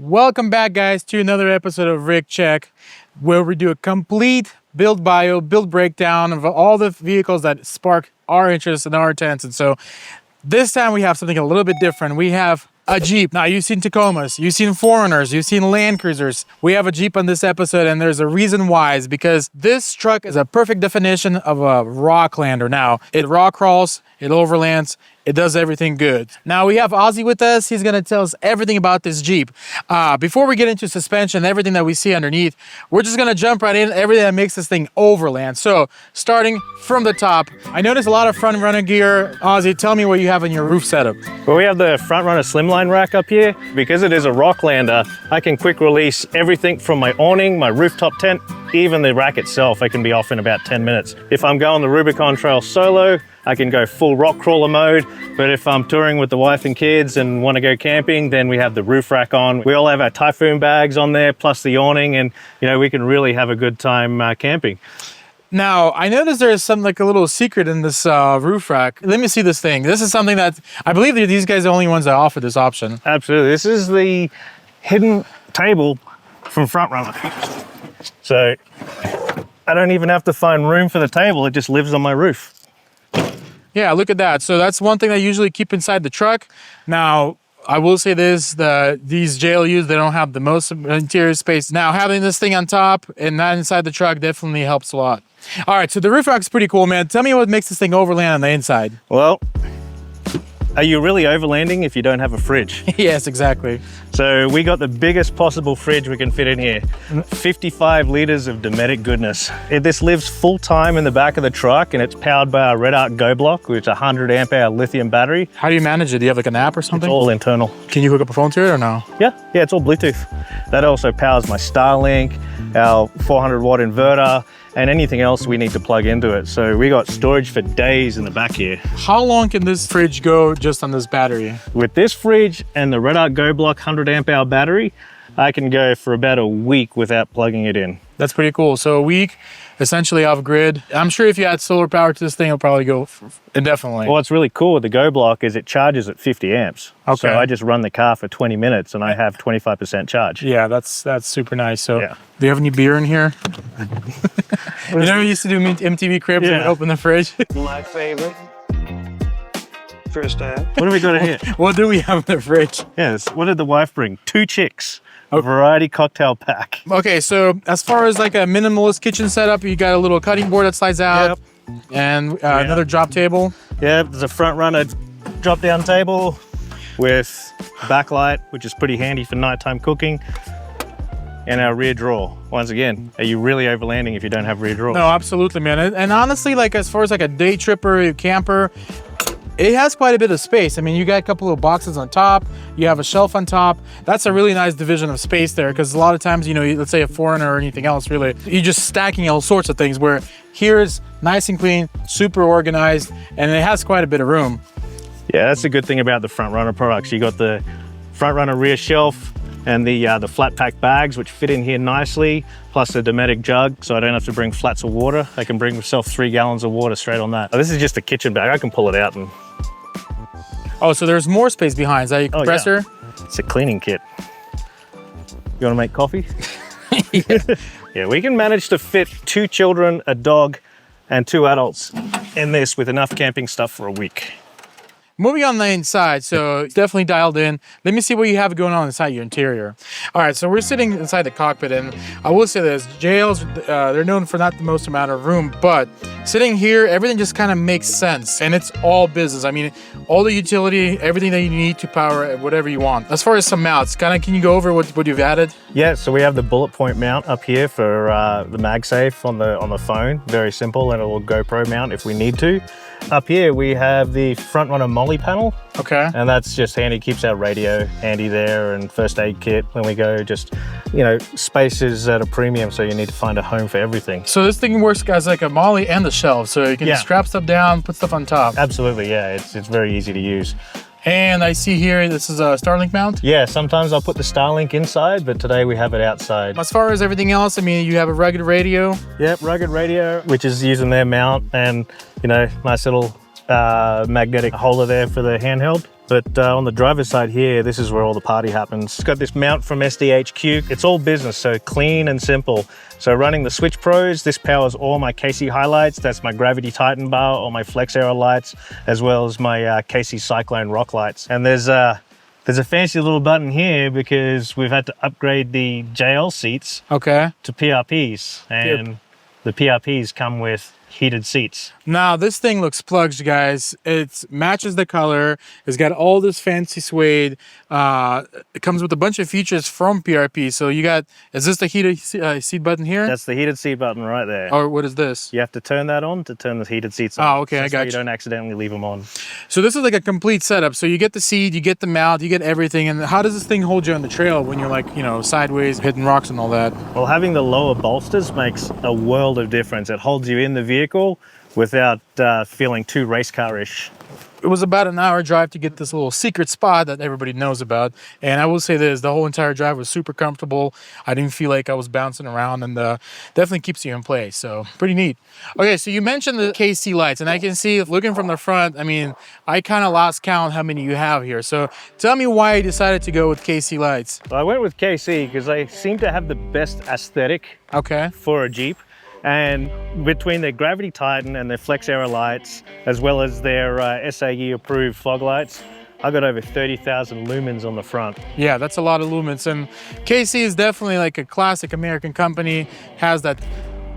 Welcome back, guys, to another episode of Rig Check, where we do a complete build bio, build breakdown of all the vehicles that spark our interest and our attention. So this time we have something a little bit different. We have a Jeep. Now, you've seen Tacomas, you've seen Foreigners, you've seen Land Cruisers. We have a Jeep on this episode, and there's a reason why. Is because this truck is a perfect definition of a Rocklander. Now, it rock crawls, it overlands, it does everything good. Now, we have Ozzy with us. He's going to tell us everything about this Jeep. Before we get into suspension, everything that we see underneath, we're just going to jump right in, everything that makes this thing overland. So, starting from the top, I noticed a lot of front runner gear. Ozzy, tell me what you have in your roof setup. Well, we have the front runner slimline rack up here. Because it is a Rocklander, I can quick release everything from my awning, my rooftop tent, even the rack itself. I can be off in about 10 minutes. If I'm going the Rubicon Trail solo, I can go full rock crawler mode. But if I'm touring with the wife and kids and want to go camping, then we have the roof rack on. We all have our typhoon bags on there, plus the awning, and we can really have a good time camping. Now, I noticed there's some like a little secret in this roof rack. Let me see this thing. This is something that I believe that these guys are the only ones that offer this option. Absolutely. This is the hidden table from Front Runner. So I don't even have to find room for the table. It just lives on my roof. Yeah, look at that. So that's one thing I usually keep inside the truck. Now, I will say this, these JLUs, they don't have the most interior space. Now, having this thing on top and not inside the truck definitely helps a lot. All right, so the roof rack's pretty cool, man. Tell me what makes this thing overland on the inside. Well, are you really overlanding if you don't have a fridge? Yes, exactly. So we got the biggest possible fridge we can fit in here. 55 liters of Dometic goodness. This lives full time in the back of the truck, and it's powered by our Red Arc Go Block, which is a 100 amp hour lithium battery. How do you manage it? Do you have like an app or something? It's all internal. Can you hook up a phone to it or no? Yeah, it's all Bluetooth. That also powers my Starlink, our 400 watt inverter, and anything else we need to plug into it. So we got storage for days in the back here. How long can this fridge go just on this battery? With this fridge and the Red Arc Go Block 100 amp hour battery, I can go for about a week without plugging it in. That's pretty cool. So a week, essentially off grid. I'm sure if you add solar power to this thing, it'll probably go indefinitely. Well, what's really cool with the Go Block is it charges at 50 amps. Okay. So I just run the car for 20 minutes and I have 25% charge. Yeah, that's super nice. So yeah. Do you have any beer in here? You know, we used to do MTV Cribs and open the fridge. My favorite. First time. What have we got in here? What do we have in the fridge? Yes, what did the wife bring? 2 chicks. A variety cocktail pack. Okay, so as far as like a minimalist kitchen setup, you got a little cutting board that slides out, and another drop table. Yeah, there's a front runner drop down table with backlight, which is pretty handy for nighttime cooking, and our rear drawer. Once again, are you really overlanding if you don't have rear drawers? No, absolutely, man. And honestly, like as far as like a day tripper, a camper, it has quite a bit of space. I mean, you got a couple of boxes on top, you have a shelf on top. That's a really nice division of space there, because a lot of times, let's say a Foreigner or anything else, really, you're just stacking all sorts of things, where here's nice and clean, super organized, and it has quite a bit of room. Yeah, that's the good thing about the Front Runner products. You got the Front Runner rear shelf and the flat pack bags, which fit in here nicely, plus the Dometic jug, so I don't have to bring flats of water. I can bring myself 3 gallons of water straight on that. This is just a kitchen bag. I can pull it out and... Oh, so there's more space behind. Is that your compressor? Yeah. It's a cleaning kit. You want to make coffee? Yeah, we can manage to fit 2 children, a dog, and 2 adults in this with enough camping stuff for a week. Moving on the inside, so it's definitely dialed in. Let me see what you have going on inside your interior. All right, so we're sitting inside the cockpit, and I will say this, JLs, they're known for not the most amount of room, but sitting here, everything just kind of makes sense, and it's all business. I mean, all the utility, everything that you need to power whatever you want. As far as some mounts, can you go over what you've added? Yeah, so we have the bullet point mount up here for the MagSafe on the phone. Very simple, and a little GoPro mount if we need to. Up here, we have the Front Runner Molly panel. Okay. And that's just handy, keeps our radio handy there, and first aid kit when we go. Just, space is at a premium, so you need to find a home for everything. So this thing works as like a Molly and a shelf, so you can strap stuff down, put stuff on top. Absolutely, yeah, it's very easy to use. And I see here, this is a Starlink mount? Yeah, sometimes I'll put the Starlink inside, but today we have it outside. As far as everything else, I mean, you have a rugged radio. Yep, rugged radio, which is using their mount, and, nice little magnetic holder there for the handheld. But on the driver's side here, this is where all the party happens. It's got this mount from SDHQ. It's all business, so clean and simple. So running the Switch Pros, this powers all my KC highlights. That's my Gravity Titan bar, all my Flex Aero lights, as well as my KC Cyclone rock lights. And there's a fancy little button here because we've had to upgrade the JL seats to PRPs, and the PRPs come with heated seats. Now this thing looks plugged, guys. It matches the color. It's got all this fancy suede. It comes with a bunch of features from PRP. So you got, is this the heated seat button here? That's the heated seat button right there. Or what is this? You have to turn that on to turn the heated seats on. Oh, okay, I got you. You don't accidentally leave them on. So this is like a complete setup. So you get the seat, you get the mount, you get everything. And how does this thing hold you on the trail when you're like, you know, sideways, hitting rocks and all that? Well, having the lower bolsters makes a world of difference. It holds you in the vehicle without feeling too race car-ish. It was about an hour drive to get this little secret spot that everybody knows about. And I will say this, the whole entire drive was super comfortable. I didn't feel like I was bouncing around, and definitely keeps you in place. So pretty neat. Okay, so you mentioned the KC lights, and I can see looking from the front, I mean, I kind of lost count how many you have here. So tell me why you decided to go with KC lights. Well, I went with KC because they seem to have the best aesthetic for a Jeep. And between their Gravity Titan and their Flex Aero lights, as well as their SAE approved fog lights, I got over 30,000 lumens on the front. Yeah, that's a lot of lumens. And KC is definitely like a classic American company, has that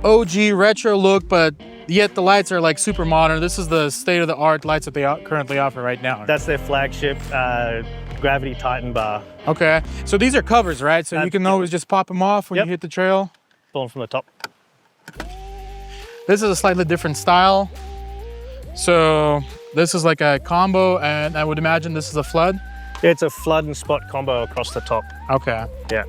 OG retro look, but yet the lights are like super modern. This is the state-of-the-art lights that they currently offer right now. That's their flagship Gravity Titan bar. Okay, so these are covers, right? So you can always just pop them off when you hit the trail? Pull them from the top. This is a slightly different style. So this is like a combo, and I would imagine this is a flood? Yeah, it's a flood and spot combo across the top. Okay. Yeah.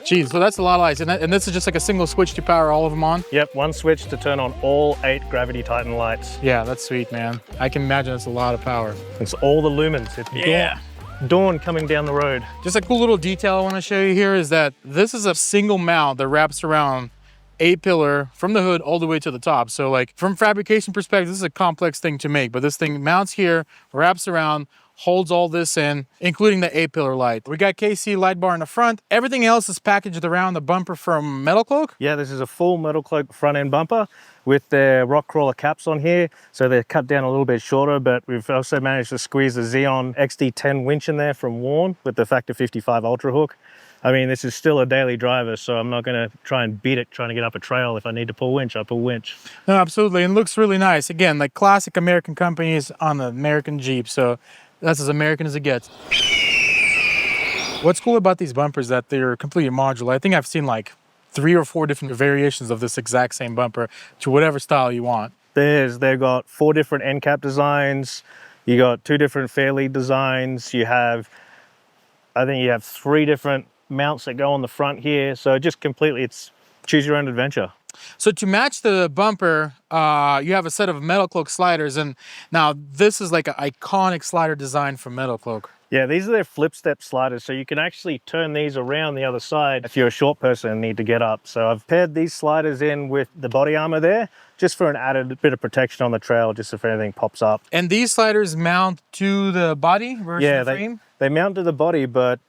Geez, so that's a lot of lights. And this is just like a single switch to power all of them on? Yep, one switch to turn on all 8 Gravity Titan lights. Yeah, that's sweet, man. I can imagine it's a lot of power. It's all the lumens. It's dawn coming down the road. Just a cool little detail I want to show you here is that this is a single mount that wraps around a pillar from the hood all the way to the top. So like from fabrication perspective, this is a complex thing to make, but this thing mounts here, wraps around, holds all this in, including the A-pillar light. We got KC light bar in the front. Everything else is packaged around the bumper from MetalCloak. Yeah, this is a full MetalCloak front end bumper with their rock crawler caps on here. So they're cut down a little bit shorter, but we've also managed to squeeze the Xeon XD10 winch in there from Warn with the Factor 55 Ultra hook. I mean, this is still a daily driver, so I'm not going to try and beat it trying to get up a trail. If I need to pull winch, I pull winch. No, absolutely, and it looks really nice. Again, like classic American companies on the American Jeep, so that's as American as it gets. What's cool about these bumpers is that they're completely modular. I think I've seen like 3 or 4 different variations of this exact same bumper to whatever style you want. They've got 4 different end cap designs. You got 2 different fairlead designs. I think you have 3 different mounts that go on the front here. So just completely, it's choose your own adventure. So to match the bumper, you have a set of MetalCloak sliders, and now this is like an iconic slider design from MetalCloak. Yeah, these are their flip step sliders, so you can actually turn these around the other side if you're a short person and need to get up. So I've paired these sliders in with the body armor there, just for an added bit of protection on the trail, just if anything pops up. And these sliders mount to the body versus the frame? They mount to the body, but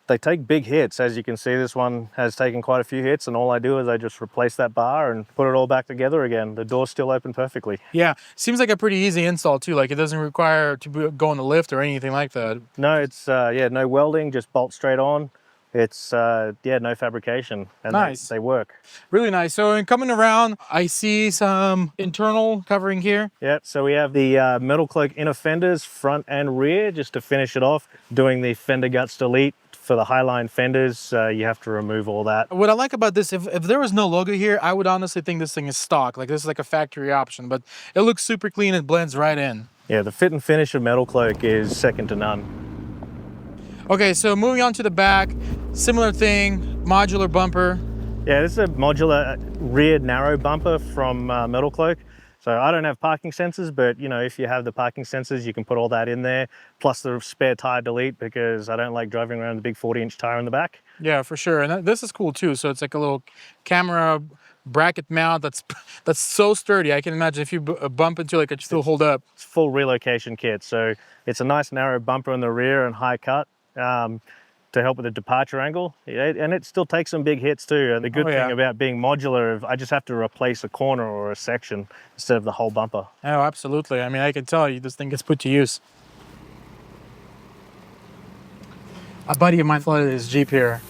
they take big hits. As you can see, this one has taken quite a few hits, and all I do is I just replace that bar and put it all back together again. The door's still open perfectly. Yeah, seems like a pretty easy install too. Like it doesn't require to go on the lift or anything like that. No, it's no welding, just bolt straight on. It's no fabrication, and nice. They work. Really nice. So in coming around, I see some internal covering here. Yeah, so we have the MetalCloak inner fenders, front and rear, just to finish it off, doing the fender guts delete. For the Highline fenders, you have to remove all that. What I like about this, if there was no logo here, I would honestly think this thing is stock. Like this is like a factory option, but it looks super clean. It blends right in. Yeah, the fit and finish of MetalCloak is second to none. Okay, so moving on to the back, similar thing, modular bumper. Yeah, this is a modular rear narrow bumper from MetalCloak. So I don't have parking sensors, but you know, if you have the parking sensors, you can put all that in there, plus the spare tire delete, because I don't like driving around the big 40-inch tire in the back. Yeah, for sure. And this is cool too. So it's like a little camera bracket mount that's so sturdy. I can imagine if you bump into it, it could still hold up. It's full relocation kit, so it's a nice narrow bumper in the rear and high cut to help with the departure angle, and it still takes some big hits too. And the good thing about being modular, I just have to replace a corner or a section instead of the whole bumper. Oh, absolutely. I mean, I can tell you this thing gets put to use. A buddy of mine flooded his Jeep here.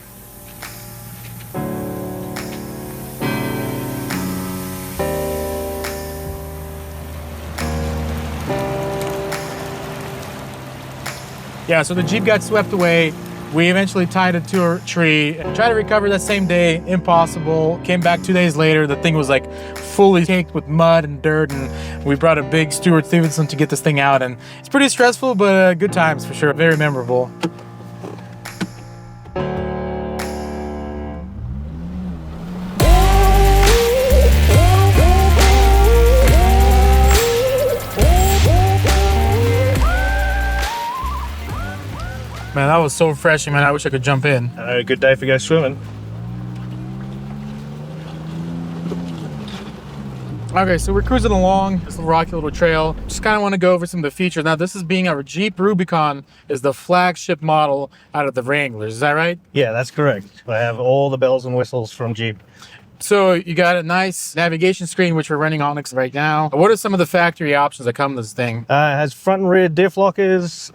Yeah, so the Jeep got swept away. We eventually tied it to a tree and tried to recover that same day. Impossible. Came back 2 days later. The thing was like fully caked with mud and dirt, and we brought a big Stuart Stevenson to get this thing out. And it's pretty stressful, but good times for sure. Very memorable. Man, that was so refreshing, man. I wish I could jump in. A good day for go swimming. Okay, so we're cruising along this rocky little trail. Just kind of want to go over some of the features. Now, this is being our Jeep Rubicon is the flagship model out of the Wranglers. Is that right? Yeah, that's correct. I have all the bells and whistles from Jeep. So you got a nice navigation screen, which we're running on right now. What are some of the factory options that come with this thing? It has front and rear diff lockers,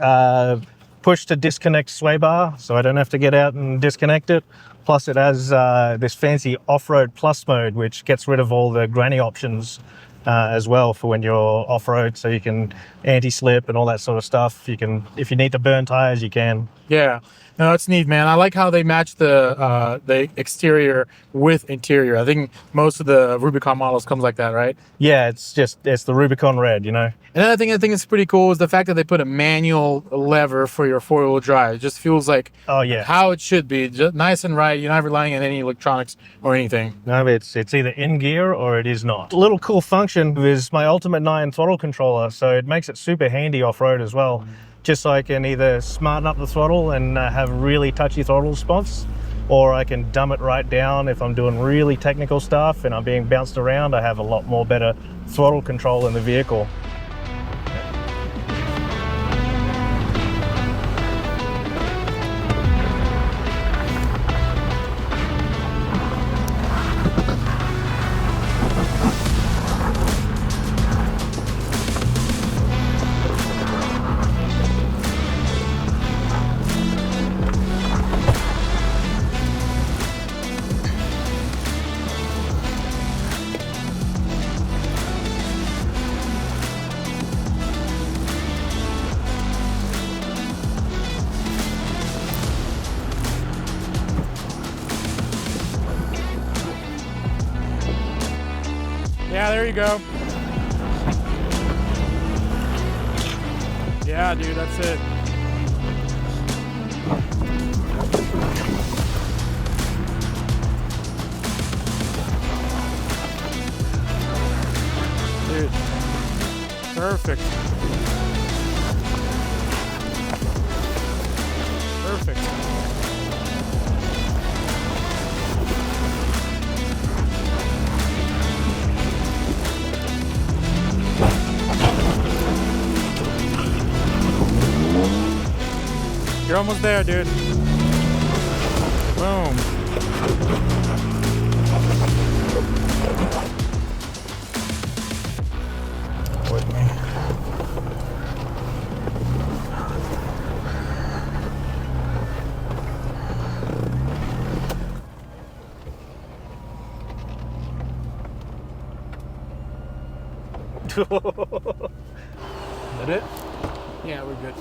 push to disconnect sway bar, so I don't have to get out and disconnect it. Plus it has this fancy off-road plus mode, which gets rid of all the granny options as well for when you're off-road, so you can anti-slip and all that sort of stuff. You can, if you need to burn tires, you can. Yeah, no, that's neat, man. I like how they match the exterior with interior. I think most of the Rubicon models comes like that, right? Yeah, it's the Rubicon red, you know. Another thing I think is pretty cool is the fact that they put a manual lever for your four-wheel drive. It just feels like how it should be, just nice and right. You're not relying on any electronics or anything. No, it's either in gear or it is not. A little cool function is my Ultimate 9 throttle controller, so it makes it super handy off-road as well. Just so I can either smarten up the throttle and have really touchy throttle response, or I can dumb it right down if I'm doing really technical stuff and I'm being bounced around. I have a lot more better throttle control in the vehicle. Yeah, there you go. Yeah, dude, that's it. Dude, perfect. Perfect. You're almost there, dude. Boom. With me. Is that it? Yeah, we're good.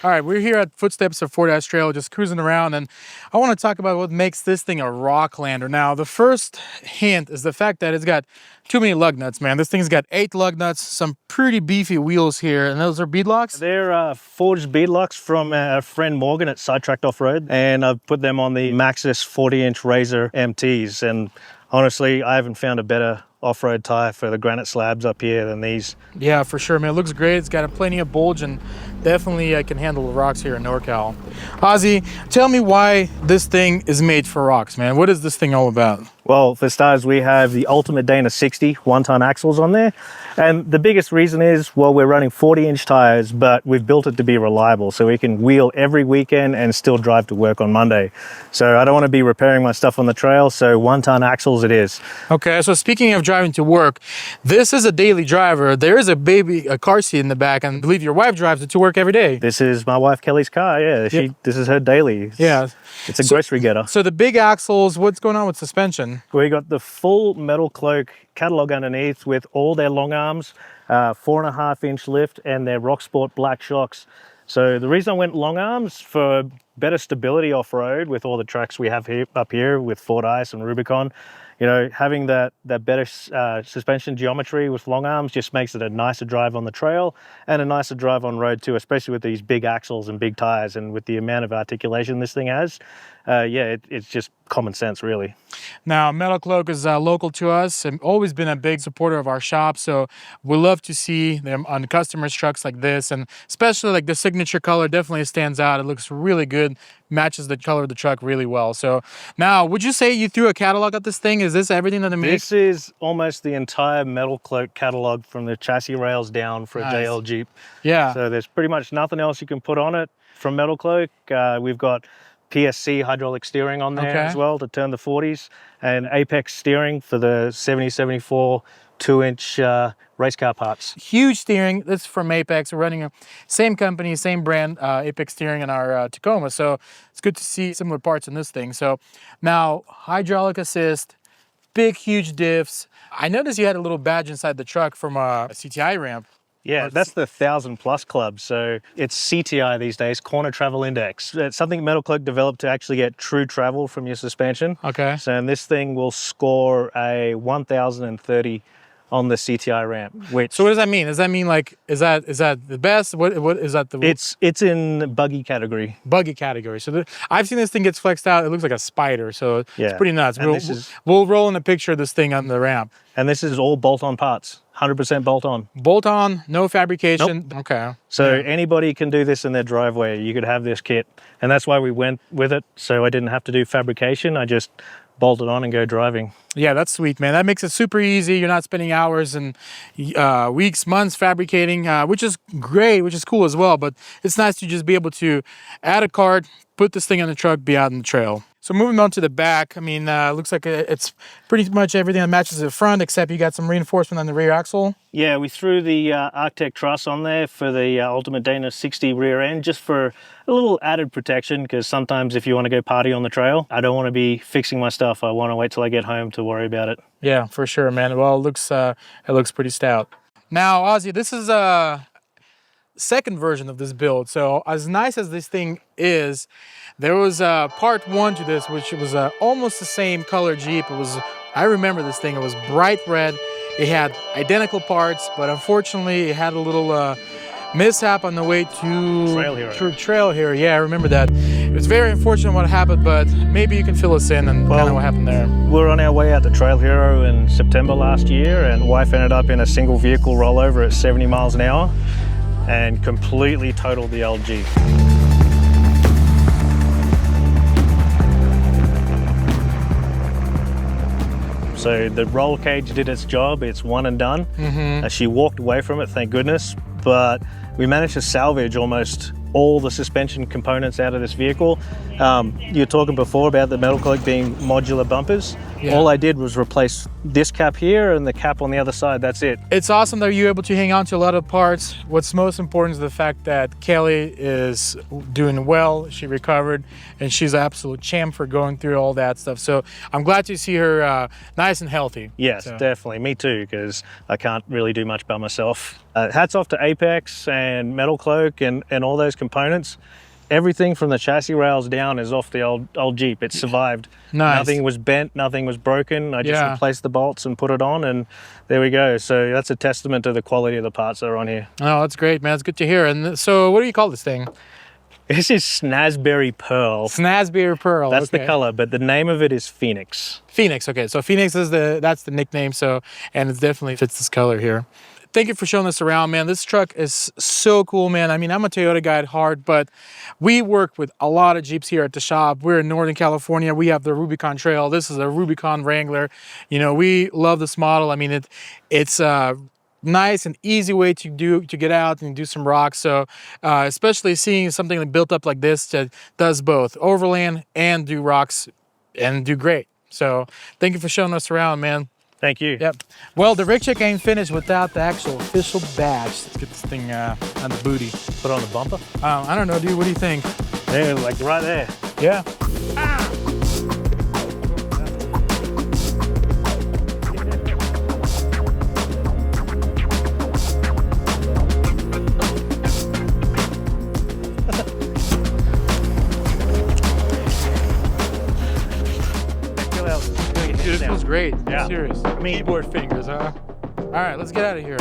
All right, we're here at Footsteps of Fort Ash Trail, just cruising around, and I want to talk about what makes this thing a Rocklander. Now, the first hint is the fact that it's got too many lug nuts, man. This thing's got 8 lug nuts, some pretty beefy wheels here, and those are beadlocks? They're forged beadlocks from our friend Morgan at Sidetracked Off-Road, and I've put them on the Maxxis 40-inch Razor MTs, and honestly, I haven't found a better off-road tire for the granite slabs up here than these. Yeah, for sure, man. It looks great. It's got a plenty of bulge and definitely can handle the rocks here in NorCal. Ozzy, tell me why this thing is made for rocks, man. What is this thing all about? Well, for starters, we have the Ultimate Dana 60 one-ton axles on there. And the biggest reason is, well, we're running 40-inch tires, but we've built it to be reliable. So we can wheel every weekend and still drive to work on Monday. So I don't want to be repairing my stuff on the trail. So one-ton axles it is. Okay, so speaking of driving to work, this is a daily driver. There is a car seat in the back, and I believe your wife drives it to work every day. This is my wife, Kelly's car. Yeah, this is her daily. Yeah. It's a grocery getter. So the big axles, what's going on with suspension? We got the full MetalCloak catalog underneath with all their long arms, 4.5-inch lift, and their Rock Sport black shocks. So the reason I went long arms for better stability off-road with all the tracks we have here, up here with Ford Ice and Rubicon. You know, having that better suspension geometry with long arms just makes it a nicer drive on the trail and a nicer drive on road too, especially with these big axles and big tires and with the amount of articulation this thing has. It's just common sense, really. Now, MetalCloak is local to us and always been a big supporter of our shop. So we love to see them on customers' trucks like this, and especially like the signature color definitely stands out. It looks really good, matches the color of the truck really well. So now, would you say you threw a catalog at this thing? Is this everything that it makes? This is almost the entire MetalCloak catalog from the chassis rails down for a JL Jeep. Yeah. So there's pretty much nothing else you can put on it from MetalCloak. We've got PSC hydraulic steering on there as well to turn the 40s, and Apex steering for the 70-74 2-inch race car parts. Huge steering. This is from Apex. We're running a same company, same brand, Apex steering in our Tacoma. So it's good to see similar parts in this thing. So now hydraulic assist, big, huge diffs. I noticed you had a little badge inside the truck from a CTI ramp. Yeah, that's the 1,000+ club. So it's CTI these days, Corner Travel Index. It's something MetalCloak developed to actually get true travel from your suspension. Okay. So and this thing will score a 1,030 on the CTI ramp. Which, so what does that mean? Does that mean like, is that the best? What is that the? It's in buggy category. Buggy category. So I've seen this thing gets flexed out. It looks like a spider. So it's pretty nuts. We'll roll in a picture of this thing on the ramp. And this is all bolt-on parts, 100% bolt-on. Bolt-on, no fabrication. Nope. Okay. So anybody can do this in their driveway. You could have this kit. And that's why we went with it. So I didn't have to do fabrication. I just bolt it on and go driving. Yeah, that's sweet, man. That makes it super easy. You're not spending hours and weeks, months fabricating, which is great, which is cool as well. But it's nice to just be able to add a cart, put this thing on the truck, be out in the trail. So moving on to the back, I mean, looks like it's pretty much everything that matches the front, except you got some reinforcement on the rear axle. Yeah, we threw the Arctec truss on there for the Ultimate Dana 60 rear end, just for a little added protection, because sometimes if you want to go party on the trail, I don't want to be fixing my stuff. I want to wait till I get home to worry about it. Yeah, for sure, man. Well, it looks pretty stout. Now, Ozzy, this is a second version of this build. So as nice as this thing is, there was part one to this, which was almost the same color Jeep. I remember this thing, it was bright red. It had identical parts, but unfortunately it had a little mishap on the way to Trail Hero. Yeah, I remember that. It was very unfortunate what happened, but maybe you can fill us in and kind of what happened there. We're on our way out to Trail Hero in September last year, and wife ended up in a single vehicle rollover at 70 miles an hour and completely totaled the LG. So the roll cage did its job, it's one and done. She walked away from it, thank goodness, but we managed to salvage almost all the suspension components out of this vehicle. You were talking before about the MetalCloak being modular bumpers. Yeah. All I did was replace this cap here and the cap on the other side, that's it. It's awesome that you're able to hang on to a lot of parts. What's most important is the fact that Kelly is doing well, she recovered, and she's an absolute champ for going through all that stuff. So I'm glad to see her nice and healthy. Yes, definitely, me too, because I can't really do much by myself. Hats off to Apex and MetalCloak and all those components. Everything from the chassis rails down is off the old Jeep. It survived. Nice. Nothing was bent, nothing was broken. I just replaced the bolts and put it on, and there we go. So that's a testament to the quality of the parts that are on here. Oh, that's great, man. That's good to hear. And so what do you call this thing? This is Snazberry Pearl. Snazberry Pearl. That's okay. the color, but the name of it is Phoenix. Phoenix. Okay, so Phoenix is that's the nickname. So, and it definitely fits this color here. Thank you for showing this around, man. This truck is so cool, man. I mean, I'm a Toyota guy at heart, but we work with a lot of Jeeps here at the shop. We're in Northern California. We have the Rubicon Trail. This is a Rubicon Wrangler. You know, we love this model. I mean, it's nice and easy way to get out and do some rocks. So especially seeing something built up like this that does both overland and do rocks and do great. So thank you for showing us around, man. Thank you. Yep. Well, the rig check ain't finished without the actual official badge. Let's get this thing on the booty. Put on the bumper. I don't know, dude. What do you think? There, like right there. Yeah. Dude, this feels great. Yeah. Serious. Keyboard fingers, huh? All right, let's get out of here.